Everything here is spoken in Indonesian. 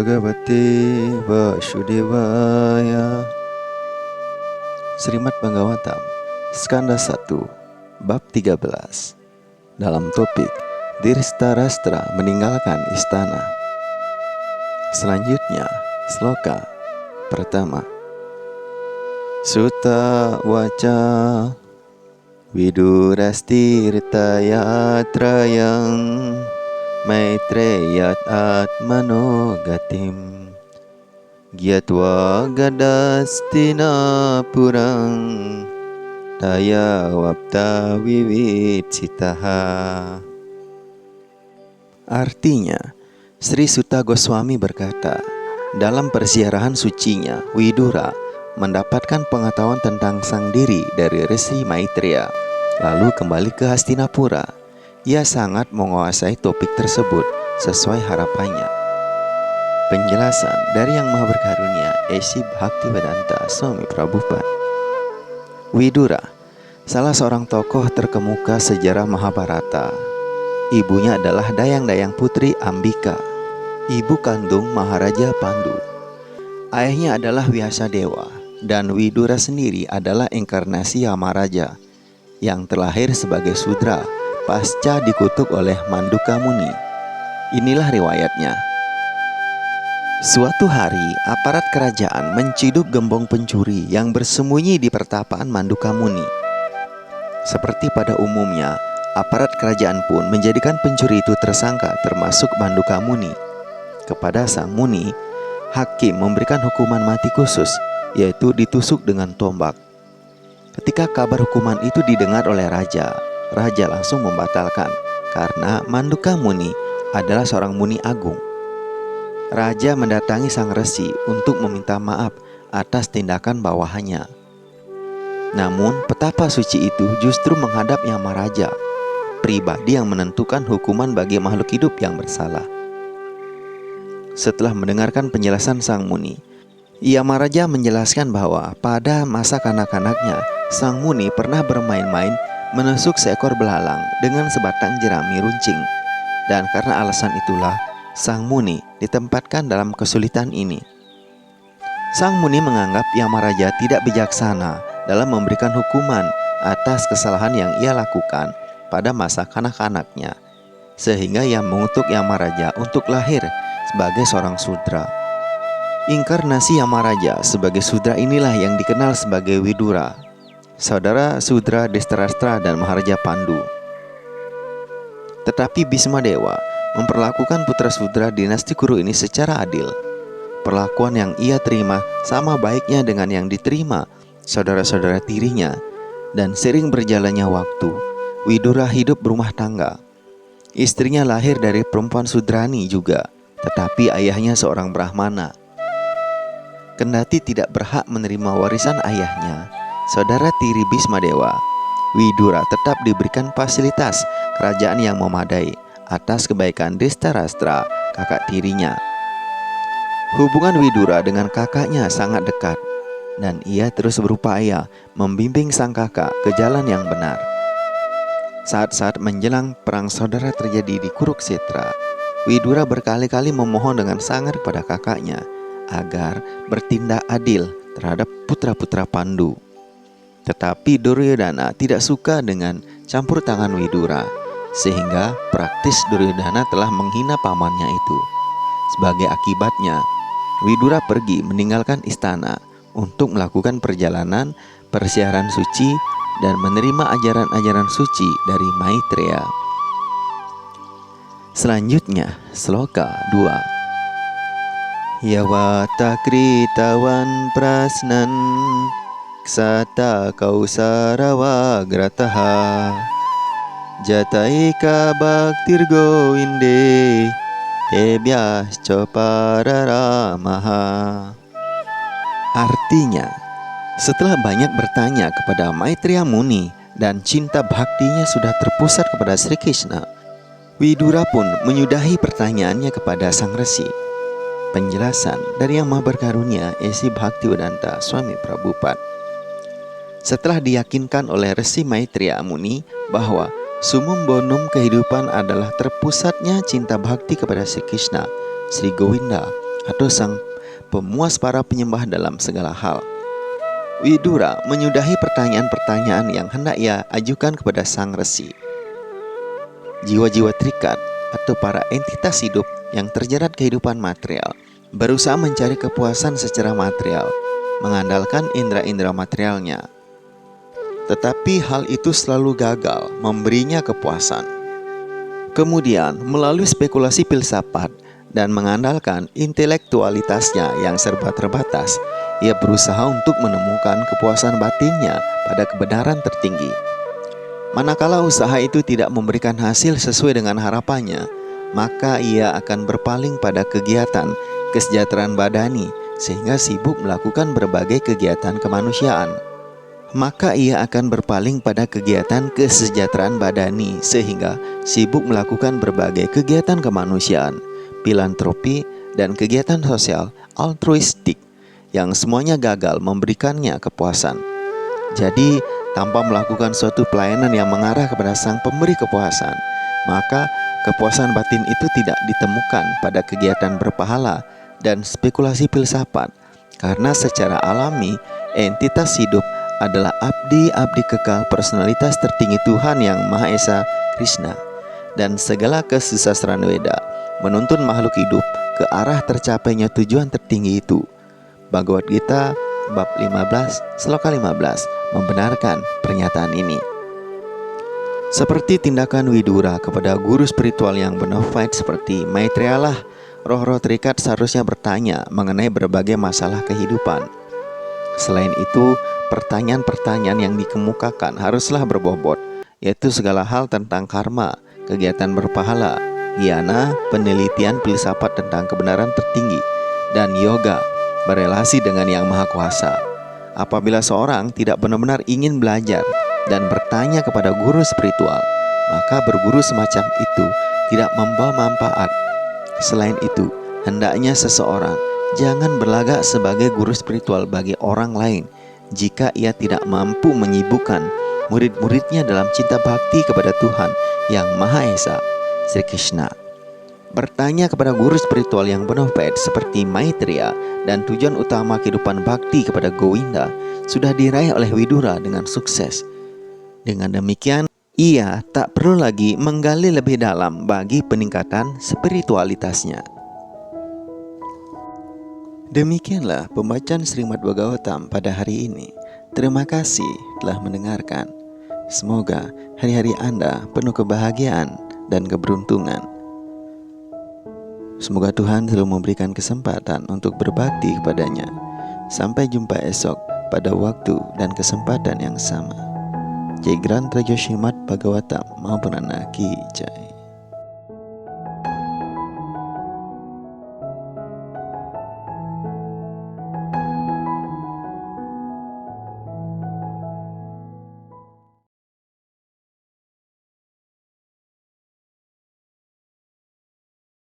Bhagavate Vasudevaya. Srimad Bhagavatam Skanda 1 Bab 13. Dalam topik Dhritarashtra meninggalkan istana. Selanjutnya sloka pertama. Sutta waca Vidurastirtayatrayang Maitreyat atmano gatim Gyatva gadastina purang Daya wapta vivitsitaha. Artinya, Sri Sutta Goswami berkata, dalam perziarahan sucinya, Widura mendapatkan pengetahuan tentang sang diri dari Resi Maitreya, lalu kembali ke Hastinapura. Ia sangat menguasai topik tersebut sesuai harapannya. Penjelasan dari Yang Maha Berkarunia A.C. Bhaktivedanta Swami Prabhupada. Widura, salah seorang tokoh terkemuka sejarah Mahabharata. Ibunya adalah Dayang-Dayang Putri Ambika, ibu kandung Maharaja Pandu. Ayahnya adalah Vyasadewa, dan Widura sendiri adalah inkarnasi Yamaraja yang terlahir sebagai Sudra pasca dikutuk oleh Manduka Muni. Inilah riwayatnya. Suatu hari, aparat kerajaan menciduk gembong pencuri yang bersembunyi di pertapaan Manduka Muni. Seperti pada umumnya, aparat kerajaan pun menjadikan pencuri itu tersangka termasuk Manduka Muni. Kepada sang Muni, hakim memberikan hukuman mati khusus, yaitu ditusuk dengan tombak. Ketika kabar hukuman itu didengar oleh raja langsung membatalkan karena Manduka Muni adalah seorang muni agung. Raja mendatangi sang resi untuk meminta maaf atas tindakan bawahannya. Namun petapa suci itu justru menghadap Yamaraja, pribadi yang menentukan hukuman bagi makhluk hidup yang bersalah. Setelah mendengarkan penjelasan sang muni, Yamaraja menjelaskan bahwa pada masa kanak-kanaknya, sang muni pernah bermain-main menusuk seekor belalang dengan sebatang jerami runcing, dan karena alasan itulah sang muni ditempatkan dalam kesulitan ini. Sang muni menganggap Yamaraja tidak bijaksana dalam memberikan hukuman atas kesalahan yang ia lakukan pada masa kanak-kanaknya, sehingga ia mengutuk Yamaraja untuk lahir sebagai seorang Sudra. Inkarnasi Yamaraja sebagai Sudra inilah yang dikenal sebagai Widura, saudara Sudra Dhritarashtra dan Maharaja Pandu. Tetapi Bhisma Dewa memperlakukan putra Sudra dinasti Kuru ini secara adil. Perlakuan yang ia terima sama baiknya dengan yang diterima saudara-saudara tirinya, dan sering berjalannya waktu, Widura hidup berumah tangga. Istrinya lahir dari perempuan Sudrani juga, tetapi ayahnya seorang Brahmana. Kendati tidak berhak menerima warisan ayahnya, saudara tiri Bhisma Dewa, Widura tetap diberikan fasilitas kerajaan yang memadai atas kebaikan Dhritarashtra, kakak tirinya. Hubungan Widura dengan kakaknya sangat dekat, dan ia terus berupaya membimbing sang kakak ke jalan yang benar. Saat-saat menjelang perang saudara terjadi di Kurukshetra, Widura berkali-kali memohon dengan sangat kepada kakaknya agar bertindak adil terhadap putra-putra Pandu. Tetapi Duryodhana tidak suka dengan campur tangan Widura, sehingga praktis Duryodhana telah menghina pamannya itu. Sebagai akibatnya, Widura pergi meninggalkan istana untuk melakukan perjalanan persiaran suci dan menerima ajaran-ajaran suci dari Maitreya. Selanjutnya, sloka 2. Yawata kritawan prasnan Ksata kausarawa grataha Jataika bhaktir goinde Tebyascha pararamaha. Artinya, setelah banyak bertanya kepada Maitreya Muni dan cinta bhaktinya sudah terpusat kepada Sri Krishna, Widura pun menyudahi pertanyaannya kepada sang resi. Penjelasan dari Yang Maha Berkarunia A.C. Bhaktivedanta Swami Prabhupada. Setelah diyakinkan oleh Resi Maitreya Muni bahwa sumum bonum kehidupan adalah terpusatnya cinta bhakti kepada Sri Krishna, Sri Govinda, atau sang pemuas para penyembah dalam segala hal. Widura menyudahi pertanyaan-pertanyaan yang hendak ia ajukan kepada sang resi. Jiwa-jiwa terikat atau para entitas hidup yang terjerat kehidupan material berusaha mencari kepuasan secara material, mengandalkan indera-indera materialnya. Tetapi hal itu selalu gagal memberinya kepuasan. Kemudian, melalui spekulasi filsafat dan mengandalkan intelektualitasnya yang serba terbatas, ia berusaha untuk menemukan kepuasan batinnya pada kebenaran tertinggi. Manakala usaha itu tidak memberikan hasil sesuai dengan harapannya, maka ia akan berpaling pada kegiatan kesejahteraan badani sehingga sibuk melakukan berbagai kegiatan kemanusiaan. Maka ia akan berpaling pada kegiatan kesejahteraan badani sehingga sibuk melakukan berbagai kegiatan kemanusiaan, filantropi, dan kegiatan sosial altruistik yang semuanya gagal memberikannya kepuasan. Jadi, tanpa melakukan suatu pelayanan yang mengarah kepada sang pemberi kepuasan, maka kepuasan batin itu tidak ditemukan pada kegiatan berpahala dan spekulasi filsafat, karena secara alami entitas hidup adalah abdi-abdi kekal personalitas tertinggi Tuhan Yang Maha Esa, Krishna, dan segala kesusastraan Weda menuntun makhluk hidup ke arah tercapainya tujuan tertinggi itu. Bhagavad Gita bab 15 sloka 15 membenarkan pernyataan ini. Seperti tindakan Widura kepada guru spiritual yang bonafide seperti Maitreya lah, roh-roh terikat seharusnya bertanya mengenai berbagai masalah kehidupan. Selain itu, pertanyaan-pertanyaan yang dikemukakan haruslah berbobot, yaitu segala hal tentang karma, kegiatan berpahala, dhyana, penelitian filsafat tentang kebenaran tertinggi, dan yoga, berelasi dengan Yang Maha Kuasa. Apabila seorang tidak benar-benar ingin belajar dan bertanya kepada guru spiritual, maka berguru semacam itu tidak membawa manfaat. Selain itu, hendaknya seseorang jangan berlagak sebagai guru spiritual bagi orang lain jika ia tidak mampu menyibukkan murid-muridnya dalam cinta bakti kepada Tuhan Yang Maha Esa, Sri Krishna. Bertanya kepada guru spiritual yang bonafide seperti Maitreya dan tujuan utama kehidupan bakti kepada Govinda sudah diraih oleh Widura dengan sukses. Dengan demikian, ia tak perlu lagi menggali lebih dalam bagi peningkatan spiritualitasnya. Demikianlah pembacaan Srimad Bhagavatam pada hari ini. Terima kasih telah mendengarkan. Semoga hari-hari Anda penuh kebahagiaan dan keberuntungan. Semoga Tuhan selalu memberikan kesempatan untuk berbakti kepadanya. Sampai jumpa esok pada waktu dan kesempatan yang sama. Jai Grant Raja Srimad Bhagavatam Mahaprana Ki Jai.